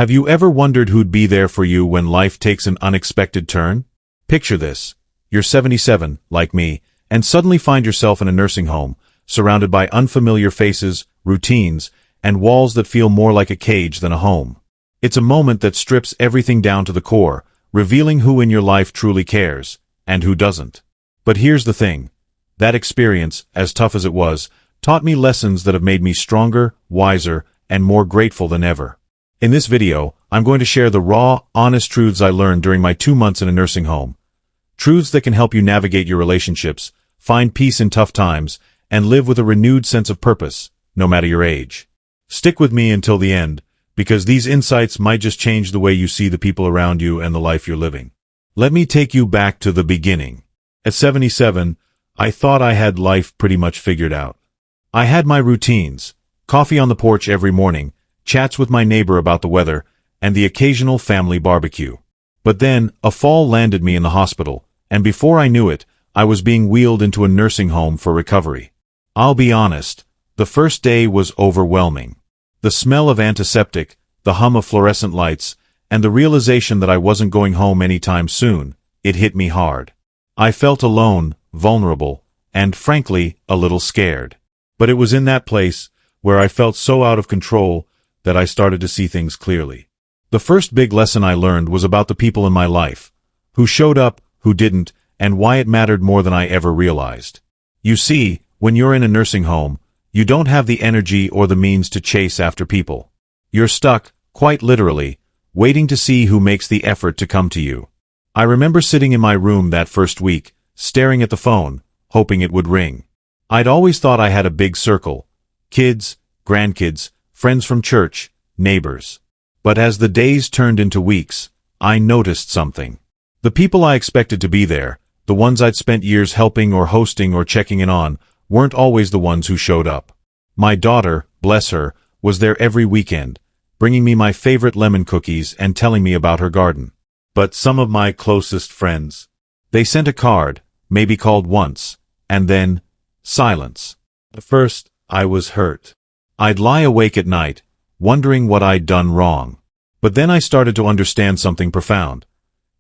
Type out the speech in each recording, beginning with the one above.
Have you ever wondered who'd be there for you when life takes an unexpected turn? Picture this. You're 77, like me, and suddenly find yourself in a nursing home, surrounded by unfamiliar faces, routines, and walls that feel more like a cage than a home. It's a moment that strips everything down to the core, revealing who in your life truly cares, and who doesn't. But here's the thing. That experience, as tough as it was, taught me lessons that have made me stronger, wiser, and more grateful than ever. In this video, I'm going to share the raw, honest truths I learned during my 2 months in a nursing home. Truths that can help you navigate your relationships, find peace in tough times, and live with a renewed sense of purpose, no matter your age. Stick with me until the end, because these insights might just change the way you see the people around you and the life you're living. Let me take you back to the beginning. At 77, I thought I had life pretty much figured out. I had my routines, coffee on the porch every morning, chats with my neighbor about the weather, and the occasional family barbecue. But then, a fall landed me in the hospital, and before I knew it, I was being wheeled into a nursing home for recovery. I'll be honest, the first day was overwhelming. The smell of antiseptic, the hum of fluorescent lights, and the realization that I wasn't going home anytime soon, it hit me hard. I felt alone, vulnerable, and frankly, a little scared. But it was in that place, where I felt so out of control, that I started to see things clearly. The first big lesson I learned was about the people in my life, who showed up, who didn't, and why it mattered more than I ever realized. You see, when you're in a nursing home, you don't have the energy or the means to chase after people. You're stuck, quite literally, waiting to see who makes the effort to come to you. I remember sitting in my room that first week, staring at the phone, hoping it would ring. I'd always thought I had a big circle. Kids, grandkids, friends from church, neighbors. But as the days turned into weeks, I noticed something. The people I expected to be there, the ones I'd spent years helping or hosting or checking in on, weren't always the ones who showed up. My daughter, bless her, was there every weekend, bringing me my favorite lemon cookies and telling me about her garden. But some of my closest friends, they sent a card, maybe called once, and then, silence. At first, I was hurt. I'd lie awake at night, wondering what I'd done wrong. But then I started to understand something profound.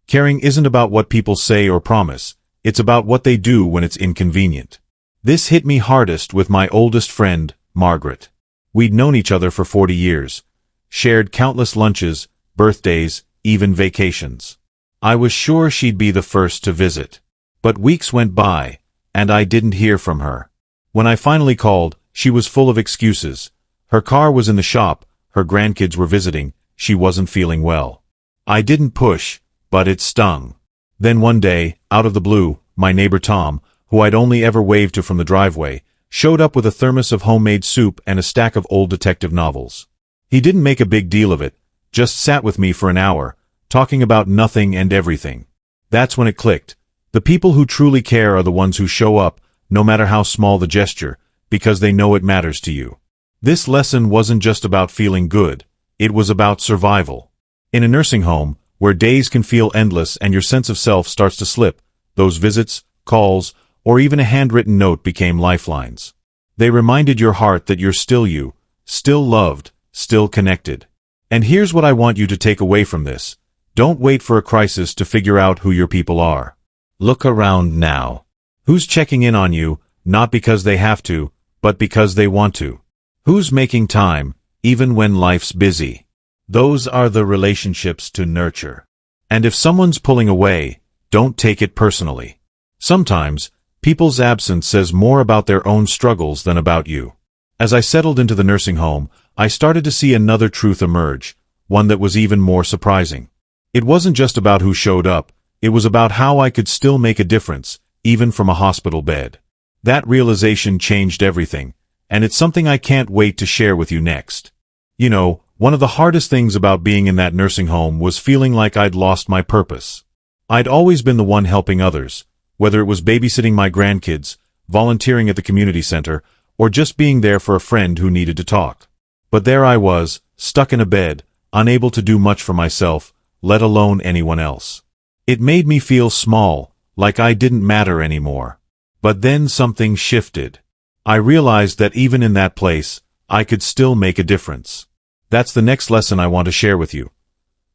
Caring isn't about what people say or promise, it's about what they do when it's inconvenient. This hit me hardest with my oldest friend, Margaret. We'd known each other for 40 years, shared countless lunches, birthdays, even vacations. I was sure she'd be the first to visit. But weeks went by, and I didn't hear from her. When I finally called, she was full of excuses. Her car was in the shop, her grandkids were visiting, she wasn't feeling well. I didn't push, but it stung. Then one day, out of the blue, my neighbor Tom, who I'd only ever waved to from the driveway, showed up with a thermos of homemade soup and a stack of old detective novels. He didn't make a big deal of it, just sat with me for an hour, talking about nothing and everything. That's when it clicked. The people who truly care are the ones who show up, no matter how small the gesture, because they know it matters to you. This lesson wasn't just about feeling good, it was about survival. In a nursing home, where days can feel endless and your sense of self starts to slip, those visits, calls, or even a handwritten note became lifelines. They reminded your heart that you're still you, still loved, still connected. And here's what I want you to take away from this. Don't wait for a crisis to figure out who your people are. Look around now. Who's checking in on you, not because they have to, but because they want to? Who's making time, even when life's busy? Those are the relationships to nurture. And if someone's pulling away, don't take it personally. Sometimes, people's absence says more about their own struggles than about you. As I settled into the nursing home, I started to see another truth emerge, one that was even more surprising. It wasn't just about who showed up, it was about how I could still make a difference, even from a hospital bed. That realization changed everything, and it's something I can't wait to share with you next. You know, one of the hardest things about being in that nursing home was feeling like I'd lost my purpose. I'd always been the one helping others, whether it was babysitting my grandkids, volunteering at the community center, or just being there for a friend who needed to talk. But there I was, stuck in a bed, unable to do much for myself, let alone anyone else. It made me feel small, like I didn't matter anymore. But then something shifted. I realized that even in that place, I could still make a difference. That's the next lesson I want to share with you.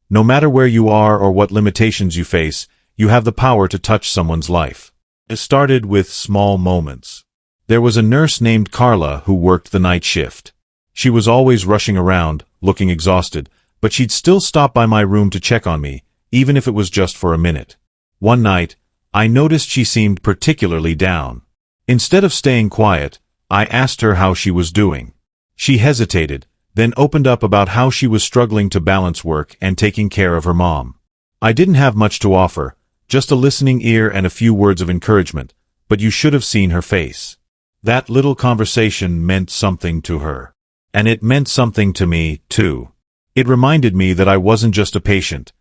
No matter where you are or what limitations you face, you have the power to touch someone's life. It started with small moments. There was a nurse named Carla who worked the night shift. She was always rushing around, looking exhausted, but she'd still stop by my room to check on me, even if it was just for a minute. One night, I noticed she seemed particularly down. Instead of staying quiet, I asked her how she was doing. She hesitated, then opened up about how she was struggling to balance work and taking care of her mom. I didn't have much to offer, just a listening ear and a few words of encouragement, but you should have seen her face. That little conversation meant something to her. And it meant something to me, too. It reminded me that I wasn't just a patient.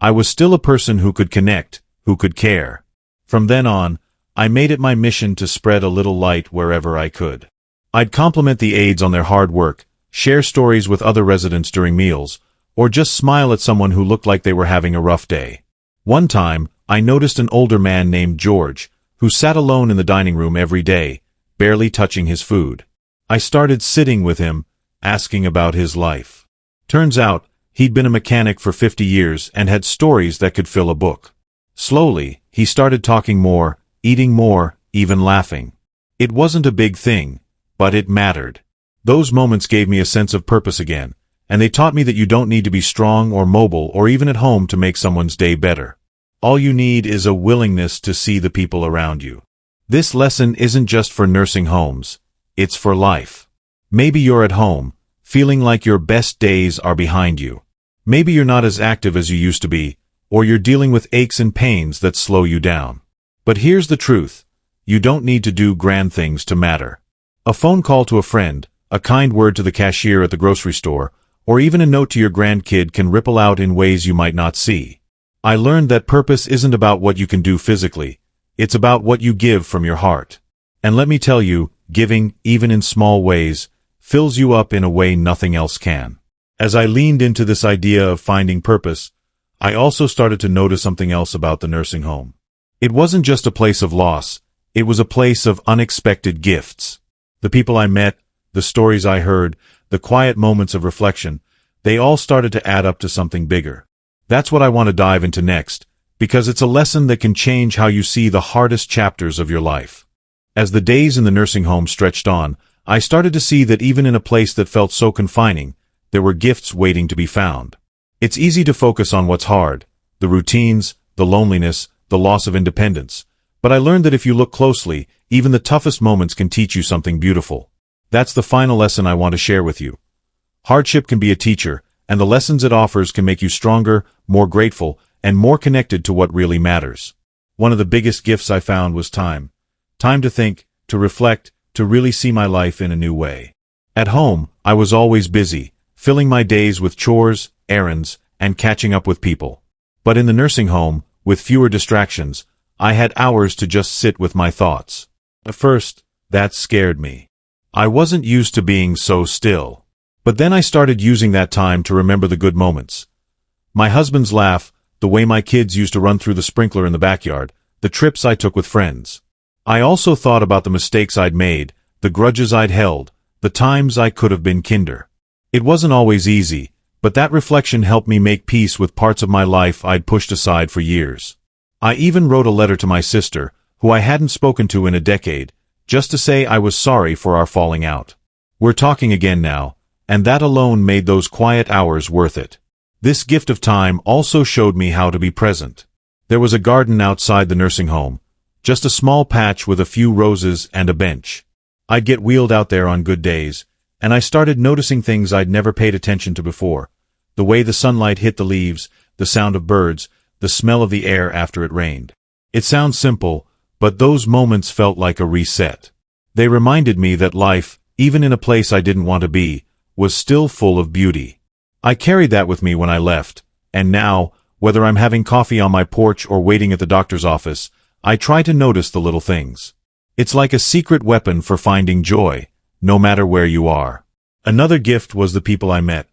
I was still a person who could connect, who could care. From then on, I made it my mission to spread a little light wherever I could. I'd compliment the aides on their hard work, share stories with other residents during meals, or just smile at someone who looked like they were having a rough day. One time, I noticed an older man named George, who sat alone in the dining room every day, barely touching his food. I started sitting with him, asking about his life. Turns out, he'd been a mechanic for 50 years and had stories that could fill a book. Slowly, he started talking more, eating more, even laughing. It wasn't a big thing, but it mattered. Those moments gave me a sense of purpose again, and they taught me that you don't need to be strong or mobile or even at home to make someone's day better. All you need is a willingness to see the people around you. This lesson isn't just for nursing homes, it's for life. Maybe you're at home, feeling like your best days are behind you. Maybe you're not as active as you used to be, or you're dealing with aches and pains that slow you down. But here's the truth. You don't need to do grand things to matter. A phone call to a friend, a kind word to the cashier at the grocery store, or even a note to your grandkid can ripple out in ways you might not see. I learned that purpose isn't about what you can do physically. It's about what you give from your heart. And let me tell you, giving, even in small ways, fills you up in a way nothing else can. As I leaned into this idea of finding purpose, I also started to notice something else about the nursing home. It wasn't just a place of loss, it was a place of unexpected gifts. The people I met, the stories I heard, the quiet moments of reflection, they all started to add up to something bigger. That's what I want to dive into next, because it's a lesson that can change how you see the hardest chapters of your life. As the days in the nursing home stretched on, I started to see that even in a place that felt so confining, there were gifts waiting to be found. It's easy to focus on what's hard, the routines, the loneliness, the loss of independence. But I learned that if you look closely, even the toughest moments can teach you something beautiful. That's the final lesson I want to share with you. Hardship can be a teacher, and the lessons it offers can make you stronger, more grateful, and more connected to what really matters. One of the biggest gifts I found was time. Time to think, to reflect, to really see my life in a new way. At home, I was always busy, filling my days with chores, errands, and catching up with people. But in the nursing home, with fewer distractions, I had hours to just sit with my thoughts. At first, that scared me. I wasn't used to being so still. But then I started using that time to remember the good moments. My husband's laugh, the way my kids used to run through the sprinkler in the backyard, the trips I took with friends. I also thought about the mistakes I'd made, the grudges I'd held, the times I could have been kinder. It wasn't always easy, but that reflection helped me make peace with parts of my life I'd pushed aside for years. I even wrote a letter to my sister, who I hadn't spoken to in a decade, just to say I was sorry for our falling out. We're talking again now, and that alone made those quiet hours worth it. This gift of time also showed me how to be present. There was a garden outside the nursing home, just a small patch with a few roses and a bench. I'd get wheeled out there on good days, and I started noticing things I'd never paid attention to before. The way the sunlight hit the leaves, the sound of birds, the smell of the air after it rained. It sounds simple, but those moments felt like a reset. They reminded me that life, even in a place I didn't want to be, was still full of beauty. I carried that with me when I left, and now, whether I'm having coffee on my porch or waiting at the doctor's office, I try to notice the little things. It's like a secret weapon for finding joy, no matter where you are. Another gift was the people I met.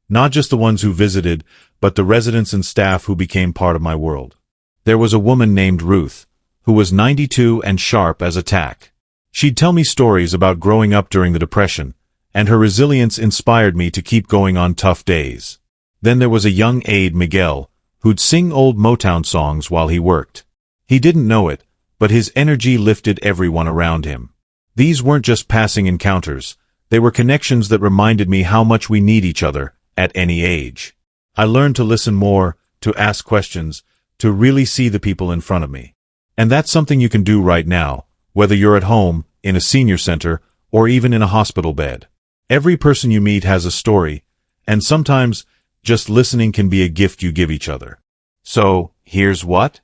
Not just the ones who visited, but the residents and staff who became part of my world. There was a woman named Ruth, who was 92 and sharp as a tack. She'd tell me stories about growing up during the Depression, and her resilience inspired me to keep going on tough days. Then there was a young aide, Miguel, who'd sing old Motown songs while he worked. He didn't know it, but his energy lifted everyone around him. These weren't just passing encounters, they were connections that reminded me how much we need each other, at any age. I learned to listen more, to ask questions, to really see the people in front of me. And that's something you can do right now, whether you're at home, in a senior center, or even in a hospital bed. Every person you meet has a story, and sometimes just listening can be a gift you give each other. So, here's what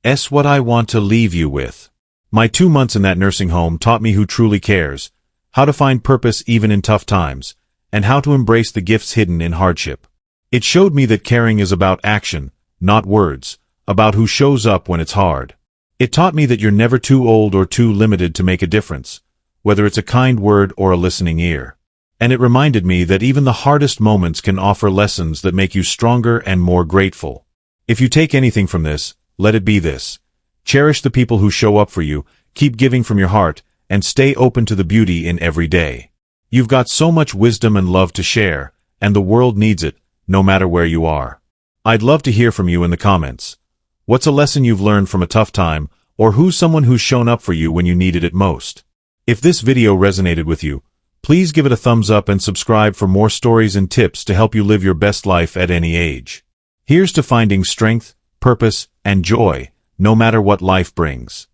I want to leave you with. My 2 months in that nursing home taught me who truly cares, how to find purpose even in tough times, and how to embrace the gifts hidden in hardship. It showed me that caring is about action, not words, about who shows up when it's hard. It taught me that you're never too old or too limited to make a difference, whether it's a kind word or a listening ear. And it reminded me that even the hardest moments can offer lessons that make you stronger and more grateful. If you take anything from this, let it be this. Cherish the people who show up for you, keep giving from your heart, and stay open to the beauty in every day. You've got so much wisdom and love to share, and the world needs it, no matter where you are. I'd love to hear from you in the comments. What's a lesson you've learned from a tough time, or who's someone who's shown up for you when you needed it most? If this video resonated with you, please give it a thumbs up and subscribe for more stories and tips to help you live your best life at any age. Here's to finding strength, purpose, and joy, no matter what life brings.